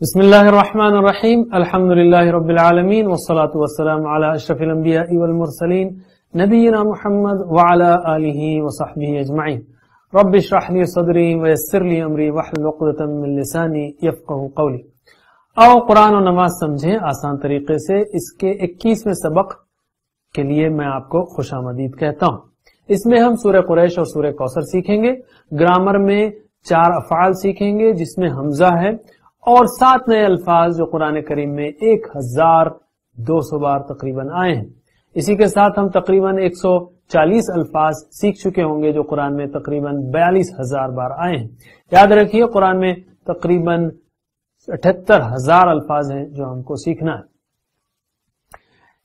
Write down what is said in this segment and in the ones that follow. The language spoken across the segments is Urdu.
بسم اللہ الرحمن الرحیم الحمد للہ رب العالمین والصلاة والسلام علی اشرف الانبیاء والمرسلین نبینا محمد وعلی آلہ وصحبہ اجمعین رب اشرح لی صدری ویسر لی امری واحلل عقدۃ من لسانی یفقہوا قولی۔ آؤ قرآن و نماز سمجھیں آسان طریقے سے۔ اس کے 21ویں سبق کے لیے میں آپ کو خوش آمدید کہتا ہوں۔ اس میں ہم سورہ قریش اور سورہ کوثر سیکھیں گے، گرامر میں 4 افعال سیکھیں گے جس میں حمزہ ہے، اور 7 نئے الفاظ جو قرآن کریم میں 1200 بار تقریباً آئے ہیں۔ اسی کے ساتھ ہم تقریباً 140 الفاظ سیکھ چکے ہوں گے جو قرآن میں تقریباً 42,000 بار آئے ہیں۔ یاد رکھیے قرآن میں تقریباً 78,000 الفاظ ہیں جو ہم کو سیکھنا ہے۔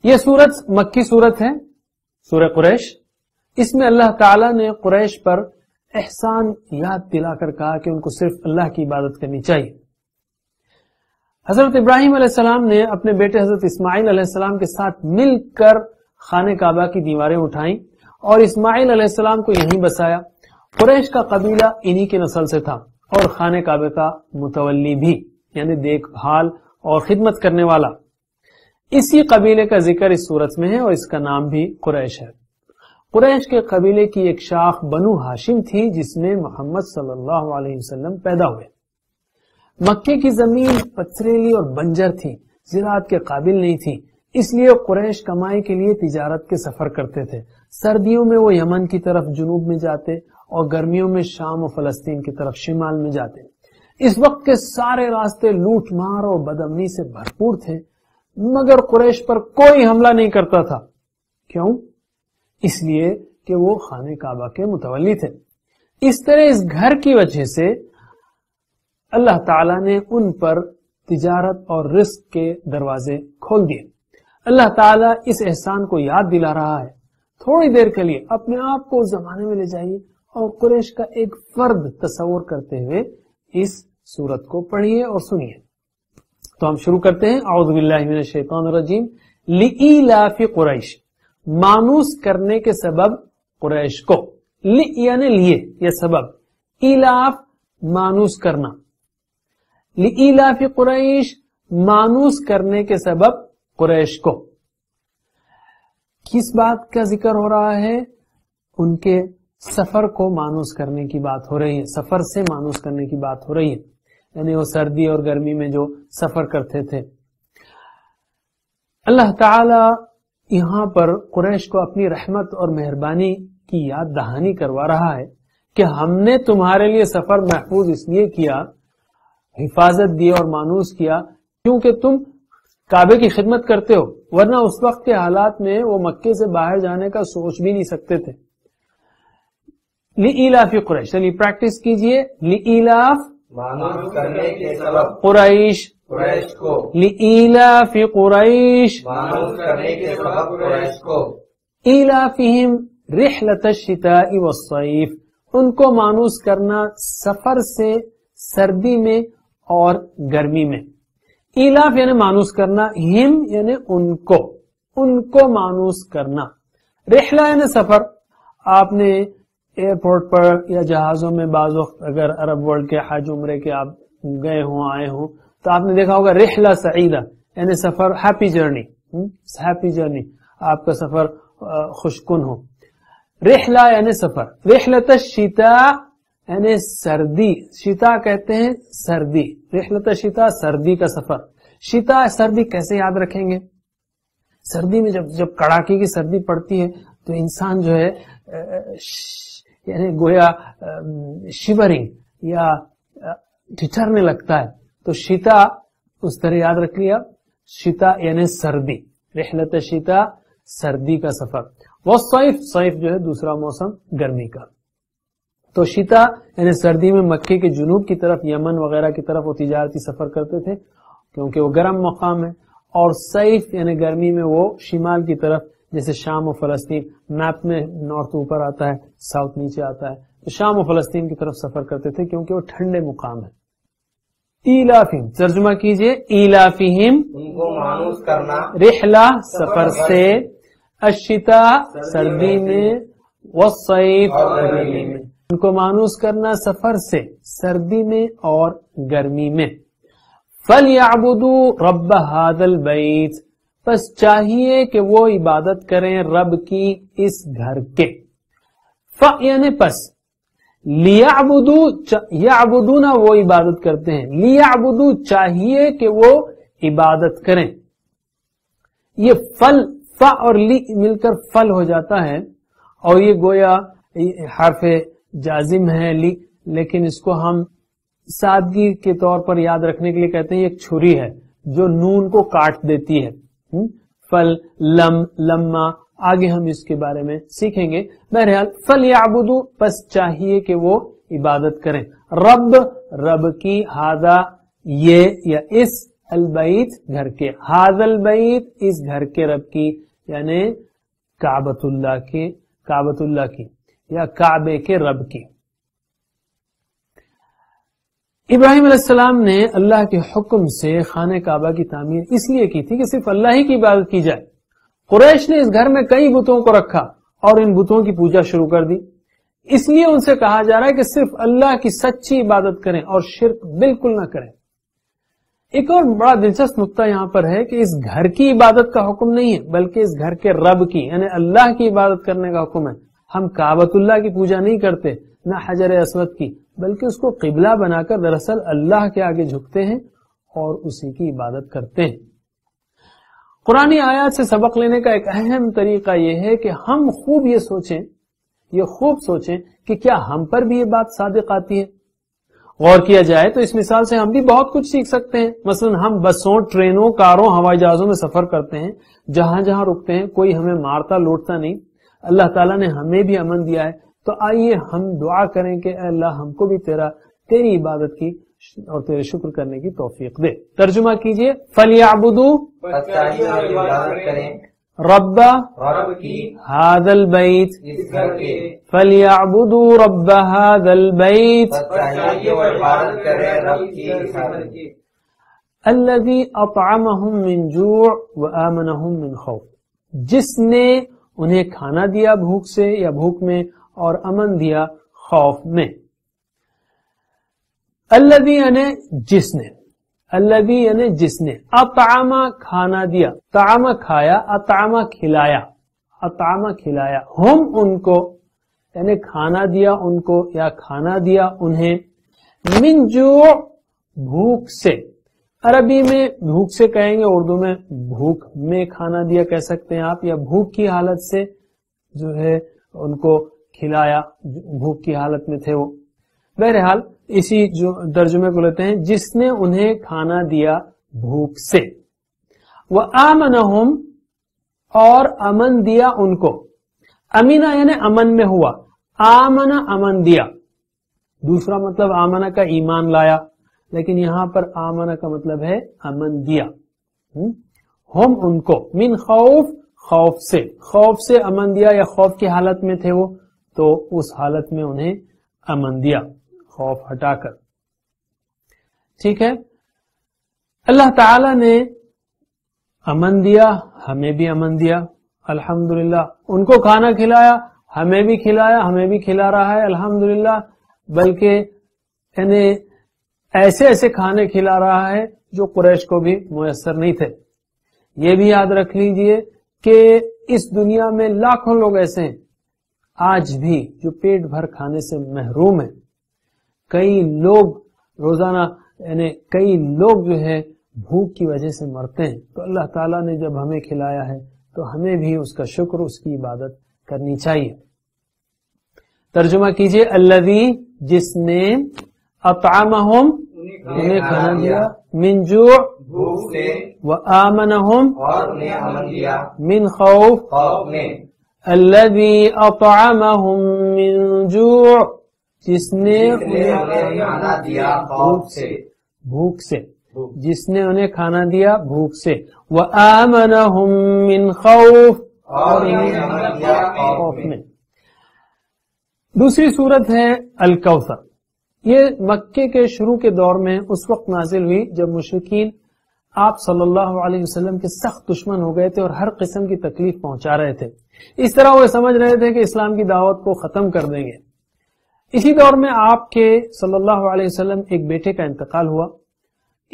یہ سورت مکی سورت ہے، سورہ قریش۔ اس میں اللہ تعالیٰ نے قریش پر احسان یاد دلا کر کہا کہ ان کو صرف اللہ کی عبادت کرنی چاہیے۔ حضرت ابراہیم علیہ السلام نے اپنے بیٹے حضرت اسماعیل علیہ السلام کے ساتھ مل کر خانہ کعبہ کی دیواریں اٹھائیں اور اسماعیل علیہ السلام کو یہیں بسایا۔ قریش کا قبیلہ انہی کی نسل سے تھا اور خانہ کعبہ کا متولی بھی، یعنی دیکھ بھال اور خدمت کرنے والا۔ اسی قبیلے کا ذکر اس سورت میں ہے اور اس کا نام بھی قریش ہے۔ قریش کے قبیلے کی ایک شاخ بنو ہاشم تھی جس میں محمد صلی اللہ علیہ وسلم پیدا ہوئے۔ مکے کی زمین پتھریلی اور بنجر تھی، زراعت کے قابل نہیں تھی، اس لیے قریش کمائی کے لیے تجارت کے سفر کرتے تھے۔ سردیوں میں وہ یمن کی طرف جنوب میں جاتے اور گرمیوں میں شام و فلسطین کی طرف شمال میں جاتے۔ اس وقت کے سارے راستے لوٹ مار اور بدامنی سے بھرپور تھے، مگر قریش پر کوئی حملہ نہیں کرتا تھا۔ کیوں؟ اس لیے کہ وہ خانہ کعبہ کے متولی تھے۔ اس طرح اس گھر کی وجہ سے اللہ تعالیٰ نے ان پر تجارت اور رزق کے دروازے کھول دیے۔ اللہ تعالیٰ اس احسان کو یاد دلا رہا ہے۔ تھوڑی دیر کے لیے اپنے آپ کو اس زمانے میں لے جائیے اور قریش کا ایک فرد تصور کرتے ہوئے اس سورت کو پڑھیے اور سنیے۔ تو ہم شروع کرتے ہیں۔ اعوذ باللہ من الشیطان الرجیم۔ لإیلاف قریش، مانوس کرنے کے سبب قریش کو، یعنی لیے، یہ سبب، ایلاف مانوس کرنا، لإیلاف قریش مانوس کرنے کے سبب قریش کو۔ کس بات کا ذکر ہو رہا ہے؟ ان کے سفر کو مانوس کرنے کی بات ہو رہی ہے، سفر سے مانوس کرنے کی بات ہو رہی ہے، یعنی وہ سردی اور گرمی میں جو سفر کرتے تھے۔ اللہ تعالی یہاں پر قریش کو اپنی رحمت اور مہربانی کی یاد دہانی کروا رہا ہے کہ ہم نے تمہارے لیے سفر محفوظ اس لیے کیا، حفاظت دی اور مانوس کیا کیونکہ تم کعبے کی خدمت کرتے ہو، ورنہ اس وقت کے حالات میں وہ مکے سے باہر جانے کا سوچ بھی نہیں سکتے تھے۔ لإیلاف قریش، چلیے پریکٹس کیجئے۔ لإیلاف مانوس کرنے کے سبب قریش، قریش کو، لإیلاف قریش مانوس کرنے کے سبب قریش کو، ایلافہم رحلۃ الشتاء والصیف، ان کو مانوس کرنا سفر سے سردی میں اور گرمی میں۔ ایلاف یعنی مانوس کرنا، ہم یعنی ان کو مانوس کرنا، رحلہ یعنی سفر۔ آپ نے ایئرپورٹ پر یا جہازوں میں بعض وقت اگر عرب ورلڈ کے حج عمرے کے آپ گئے ہوں، آئے ہوں، تو آپ نے دیکھا ہوگا رحلہ سعیدہ یعنی سفر، ہیپی جرنی، آپ کا سفر خوشکن ہو۔ رحلہ یعنی سفر، رحلۃ الشتاء یعنی سردی، شتا کہتے ہیں سردی، رحلۃ الشتاء سردی کا سفر۔ شتا سردی کیسے یاد رکھیں گے؟ سردی میں جب کڑاکے کی سردی پڑتی ہے تو انسان جو ہے یعنی گویا شیورنگ یا ٹھٹھرنے لگتا ہے، تو شتا اس طرح یاد رکھ لیا، شتا یعنی سردی، رحلۃ الشتاء سردی کا سفر۔ والصیف، صیف جو ہے دوسرا موسم گرمی کا۔ تو شتا یعنی سردی میں مکے کے جنوب کی طرف، یمن وغیرہ کی طرف وہ تجارتی سفر کرتے تھے کیونکہ وہ گرم مقام ہے، اور سیف یعنی گرمی میں وہ شمال کی طرف، جیسے شام و فلسطین، میپ میں نارتھ اوپر آتا ہے، ساؤتھ نیچے آتا ہے، تو شام و فلسطین کی طرف سفر کرتے تھے کیونکہ وہ ٹھنڈے مقام ہے۔ ایلافہم، ترجمہ کیجئے۔ ایلافہم ان کو مانوس کرنا، رحلہ سفر سے، الشتاء سردی میں، والصیف گرمی میں، ان کو مانوس کرنا سفر سے سردی میں اور گرمی میں۔ فَلْيَعْبُدُوا رَبَّ هَذَا الْبَيْتِ، بس چاہیے کہ وہ عبادت کریں رب کی اس گھر کے. یعنی پس لِيَعْبُدُوا، یعبدون وہ عبادت کرتے ہیں، لِيَعْبُدُوا چاہیے کہ وہ عبادت کریں. یہ فل، فا اور لی مل کر فل ہو جاتا ہے، اور یہ گویا حرف جازم ہے لی، لیکن اس کو ہم سادگی کے طور پر یاد رکھنے کے لیے کہتے ہیں ایک چھری ہے جو نون کو کاٹ دیتی ہے. فل، لم، لما، آگے ہم اس کے بارے میں سیکھیں گے. بہرحال فَلْيَعْبُدُوا، پس چاہیے کہ وہ عبادت کریں رب، رب کی، ہاذا یہ یا اس، البیت گھر کے، ہاذا البیت اس گھر کے رب کی، یعنی کعبۃ اللہ کی، کعبۃ اللہ کی یا کعبے کے رب کی. ابراہیم علیہ السلام نے اللہ کے حکم سے خانہ کعبہ کی تعمیر اس لیے کی تھی کہ صرف اللہ ہی کی عبادت کی جائے. قریش نے اس گھر میں کئی بتوں کو رکھا اور ان بتوں کی پوجا شروع کر دی. اس لیے ان سے کہا جا رہا ہے کہ صرف اللہ کی سچی عبادت کریں اور شرک بالکل نہ کریں. ایک اور بڑا دلچسپ نقطہ یہاں پر ہے کہ اس گھر کی عبادت کا حکم نہیں ہے بلکہ اس گھر کے رب کی یعنی اللہ کی عبادت کرنے کا حکم ہے. ہم کعبۃ اللہ کی پوجا نہیں کرتے، نہ حجر اسود کی، بلکہ اس کو قبلہ بنا کر دراصل اللہ کے آگے جھکتے ہیں اور اسی کی عبادت کرتے ہیں. قرآنی آیات سے سبق لینے کا ایک اہم طریقہ یہ ہے کہ ہم خوب یہ سوچیں کہ کیا ہم پر بھی یہ بات صادق آتی ہے. غور کیا جائے تو اس مثال سے ہم بھی بہت کچھ سیکھ سکتے ہیں. مثلا ہم بسوں، ٹرینوں، کاروں، ہوائی جہازوں میں سفر کرتے ہیں، جہاں جہاں رکتے ہیں کوئی ہمیں مارتا لوٹتا نہیں. اللہ تعالیٰ نے ہمیں بھی امن دیا ہے، تو آئیے ہم دعا کریں کہ اے اللہ ہم کو بھی تیری عبادت کی اور تیرے شکر کرنے کی توفیق دے. ترجمہ کیجئے، فَلْيَعْبُدُوا رَبَّ هَذَا الْبَيْتِ، فَلْيَعْبُدُوا رَبَّ هَذَا الْبَيْتِ الَّذِي أَطْعَمَهُم مِّن جُوعٍ وَآمَنَهُم مِّن خَوْفٍ، جس نے انہیں کھانا دیا بھوک سے یا بھوک میں اور امن دیا خوف میں. الذی یعنی جس نے، الذی یعنی جس نے، اطعم کھانا دیا، طعم کھایا، اطعم کھلایا، اطعم کھلایا، ہم ان کو یعنی کھانا دیا ان کو یا کھانا دیا انہیں، من جوع بھوک سے. عربی میں بھوک سے کہیں گے، اردو میں بھوک میں کھانا دیا کہہ سکتے ہیں آپ، یا بھوک کی حالت سے جو ہے ان کو کھلایا، بھوک کی حالت میں تھے وہ. بہرحال اسی جو ترجمے کو لیتے ہیں، جس نے انہیں کھانا دیا بھوک سے. وَآمَنَهُمْ اور امن دیا ان کو. امینہ یعنی امن میں ہوا، آمنہ امن دیا. دوسرا مطلب آمنہ کا ایمان لایا، لیکن یہاں پر آمنہ کا مطلب ہے امن دیا. ہم ان کو، من خوف خوف سے، خوف سے امن دیا یا خوف کی حالت میں تھے وہ تو اس حالت میں انہیں امن دیا، خوف ہٹا کر. ٹھیک ہے، اللہ تعالی نے امن دیا، ہمیں بھی امن دیا الحمدللہ. ان کو کھانا کھلایا، ہمیں بھی کھلایا، ہمیں بھی کھلا رہا ہے الحمدللہ. بلکہ یعنی ایسے ایسے کھانے کھلا رہا ہے جو قریش کو بھی میسر نہیں تھے. یہ بھی یاد رکھ لیجئے کہ اس دنیا میں لاکھوں لوگ ایسے ہیں آج بھی جو پیٹ بھر کھانے سے محروم ہیں. کئی لوگ روزانہ یعنی کئی لوگ جو ہے بھوک کی وجہ سے مرتے ہیں. تو اللہ تعالیٰ نے جب ہمیں کھلایا ہے تو ہمیں بھی اس کا شکر، اس کی عبادت کرنی چاہیے. ترجمہ کیجئے، الذی جس نے، اطعمہم انہیں کھانا دیا، من جوع بھوک سے، وآمنہم اور انہیں امن دیا من خوف خوف میں. الذی اطعمہم من جوع جس نے انہیں کھانا دیا خوف سے، بھوک سے، جس نے انہیں کھانا دیا بھوک سے. وآمنہم من خوف اور انہیں امن دیا خوف میں. دوسری صورت ہے الکوثر. یہ مکے کے شروع کے دور میں اس وقت نازل ہوئی جب مشرکین آپ صلی اللہ علیہ وسلم کے سخت دشمن ہو گئے تھے اور ہر قسم کی تکلیف پہنچا رہے تھے. اس طرح وہ سمجھ رہے تھے کہ اسلام کی دعوت کو ختم کر دیں گے. اسی دور میں آپ کے صلی اللہ علیہ وسلم ایک بیٹے کا انتقال ہوا.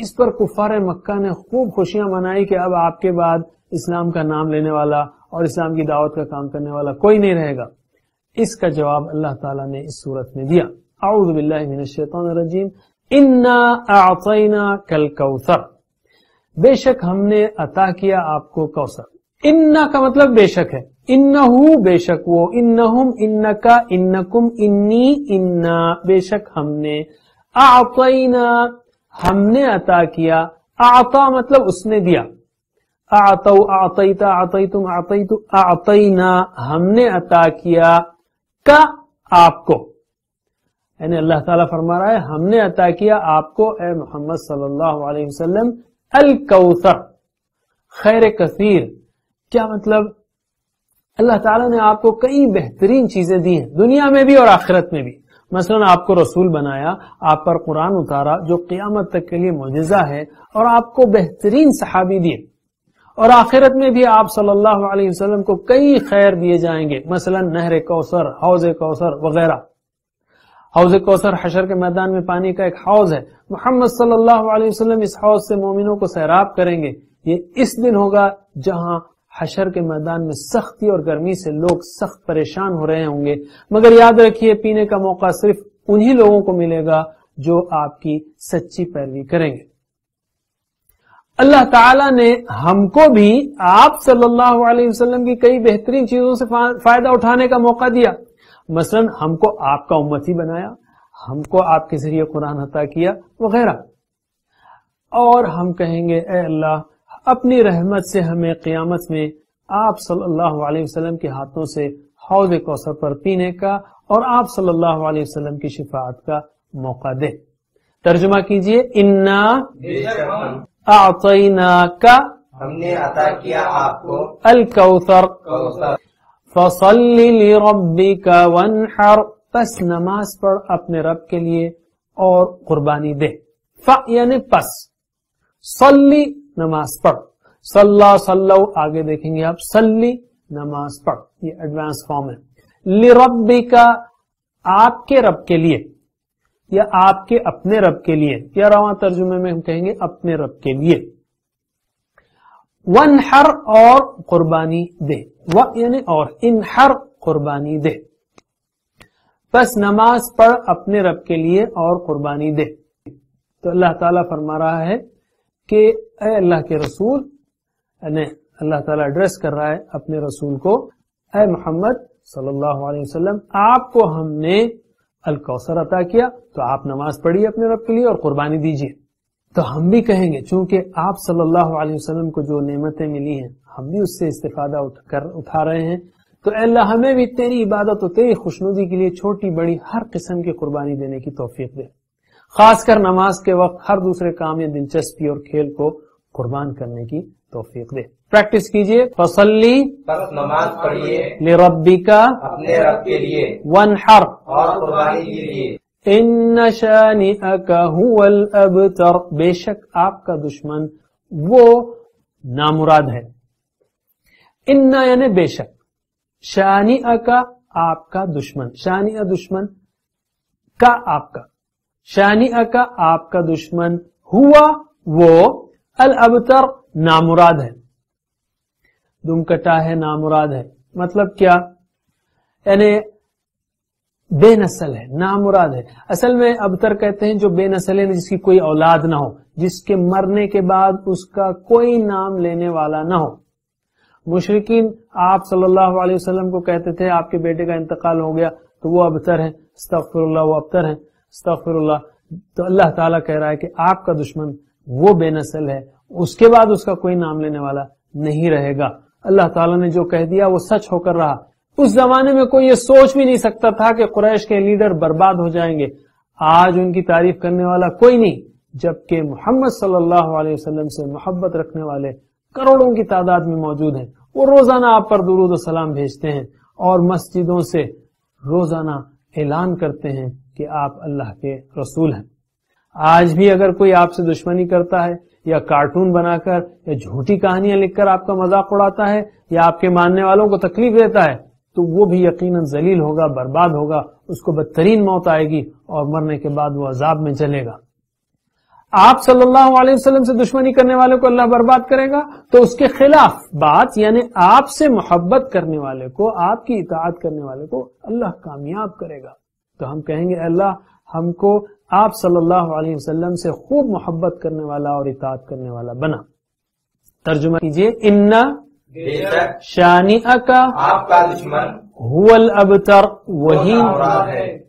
اس پر کفار مکہ نے خوب خوشیاں منائی کہ اب آپ کے بعد اسلام کا نام لینے والا اور اسلام کی دعوت کا کام کرنے والا کوئی نہیں رہے گا. اس کا جواب اللہ تعالیٰ نے اس صورت میں دیا. اعوذ باللہ من الشیطان الرجیم. انا اعطیناک الکوثر، بے شک ہم نے عطا کیا آپ کو کوثر. انا کا مطلب بے شک ہے، انہو بے شک وہ، انہم انکا انکم انی انا، بے شک ہم نے، اعطینا ہم نے عطا کیا، اعطا مطلب اس نے دیا، اعطو اعطیتا اعطیتم اعطیتو، اعطینا ہم نے عطا کیا کا آپ کو، یعنی اللہ تعالیٰ فرما رہا ہے ہم نے عطا کیا آپ کو اے محمد صلی اللہ علیہ وسلم الکوثر، خیر کثیر. کیا مطلب؟ اللہ تعالیٰ نے آپ کو کئی بہترین چیزیں دی ہیں دنیا میں بھی اور آخرت میں بھی. مثلا آپ کو رسول بنایا، آپ پر قرآن اتارا جو قیامت تک کے لیے معجزہ ہے، اور آپ کو بہترین صحابی دیے، اور آخرت میں بھی آپ صلی اللہ علیہ وسلم کو کئی خیر دیے جائیں گے، مثلا نہر کوثر، حوض کوثر وغیرہ. حوض کوثر حشر کے میدان میں پانی کا ایک حوض ہے. محمد صلی اللہ علیہ وسلم اس حوض سے مومنوں کو سیراب کریں گے. یہ اس دن ہوگا جہاں حشر کے میدان میں سختی اور گرمی سے لوگ سخت پریشان ہو رہے ہوں گے، مگر یاد رکھیے پینے کا موقع صرف انہی لوگوں کو ملے گا جو آپ کی سچی پیروی کریں گے. اللہ تعالیٰ نے ہم کو بھی آپ صلی اللہ علیہ وسلم کی کئی بہترین چیزوں سے فائدہ اٹھانے کا موقع دیا. مثلا ہم کو آپ کا امتی بنایا، ہم کو آپ کے ذریعے قرآن عطا کیا وغیرہ. اور ہم کہیں گے اے اللہ اپنی رحمت سے ہمیں قیامت میں آپ صلی اللہ علیہ وسلم کے ہاتھوں سے حوض کوثر پر پینے کا اور آپ صلی اللہ علیہ وسلم کی شفاعت کا موقع دے. ترجمہ کیجئے. انا بے شک ہم اعطیناک ہم نے عطا کیا آپ کو الکوثر کوثر، فصل لربک وانحر، پس نماز پڑھ اپنے رب کے لیے اور قربانی دے. یعنی پس، صلی نماز پڑھ، صلی صلو آگے دیکھیں گے آپ، صلی نماز پڑھ، یہ ایڈوانس فارم ہے. لربک آپ کے رب کے لیے یا آپ کے اپنے رب کے لیے، یا رواں ترجمے میں ہم کہیں گے اپنے رب کے لیے. وانحر اور قربانی دے، یعنی اور، انحر قربانی دے. بس نماز پڑھ اپنے رب کے لیے اور قربانی دے. تو اللہ تعالیٰ فرما رہا ہے کہ اے اللہ کے رسول، یعنی اللہ تعالیٰ ایڈریس کر رہا ہے اپنے رسول کو، اے محمد صلی اللہ علیہ وسلم آپ کو ہم نے الکوثر عطا کیا تو آپ نماز پڑھیے اپنے رب کے لیے اور قربانی دیجیے. تو ہم بھی کہیں گے چونکہ آپ صلی اللہ علیہ وسلم کو جو نعمتیں ملی ہیں ہم بھی اس سے استفادہ اٹھا رہے ہیں، تو اے اللہ ہمیں بھی تیری عبادت اور تیری خوشنودی کے لیے چھوٹی بڑی ہر قسم کی قربانی دینے کی توفیق دے، خاص کر نماز کے وقت ہر دوسرے کام یا دلچسپی اور کھیل کو قربان کرنے کی توفیق دے. پریکٹس کیجئے. فصلی بس نماز پڑھیے لربک اپنے رب کے لیے وانحر اور قربانی دیجیے. ان شانئک هو الابتر، بے شک آپ کا دشمن وہ نامراد ہے. ان یعنی بے شک، شانئک آپ کا دشمن، شانئ دشمن کا آپ کا، شانئک آپ کا دشمن، ہوا وہ، الابتر نامراد ہے، دم کٹا ہے، نامراد ہے. مطلب کیا؟ یعنی بے نسل ہے، نامراد ہے. اصل میں ابتر کہتے ہیں جو بے نسل ہے، جس کی کوئی اولاد نہ ہو، جس کے مرنے کے بعد اس کا کوئی نام لینے والا نہ ہو. مشرکین آپ صلی اللہ علیہ وسلم کو کہتے تھے آپ کے بیٹے کا انتقال ہو گیا تو وہ ابتر ہے، استغفر اللہ، وہ ابتر ہے، استغفر اللہ. تو اللہ تعالیٰ کہہ رہا ہے کہ آپ کا دشمن وہ بے نسل ہے، اس کے بعد اس کا کوئی نام لینے والا نہیں رہے گا. اللہ تعالیٰ نے جو کہہ دیا وہ سچ ہو کر رہا. اس زمانے میں کوئی یہ سوچ بھی نہیں سکتا تھا کہ قریش کے لیڈر برباد ہو جائیں گے. آج ان کی تعریف کرنے والا کوئی نہیں، جبکہ محمد صلی اللہ علیہ وسلم سے محبت رکھنے والے کروڑوں کی تعداد میں موجود ہیں. وہ روزانہ آپ پر درود و سلام بھیجتے ہیں اور مسجدوں سے روزانہ اعلان کرتے ہیں کہ آپ اللہ کے رسول ہیں. آج بھی اگر کوئی آپ سے دشمنی کرتا ہے یا کارٹون بنا کر یا جھوٹی کہانیاں لکھ کر آپ کا مذاق اڑاتا ہے یا آپ کے ماننے والوں کو تکلیف دیتا ہے تو وہ بھی یقیناً ذلیل ہوگا، برباد ہوگا، اس کو بدترین موت آئے گی اور مرنے کے بعد وہ عذاب میں چلے گا. آپ صلی اللہ علیہ وسلم سے دشمنی کرنے والے کو اللہ برباد کرے گا، تو اس کے خلاف بات یعنی آپ سے محبت کرنے والے کو، آپ کی اطاعت کرنے والے کو اللہ کامیاب کرے گا۔ تو ہم کہیں گے اللہ ہم کو آپ صلی اللہ علیہ وسلم سے خوب محبت کرنے والا اور اطاعت کرنے والا بنا۔ ترجمہ کیجئے، اِنَّ بے شک شَانِئَکَ آپ کا دشمن هُوَ الْأَبْتَرُ، وہی مراد ہے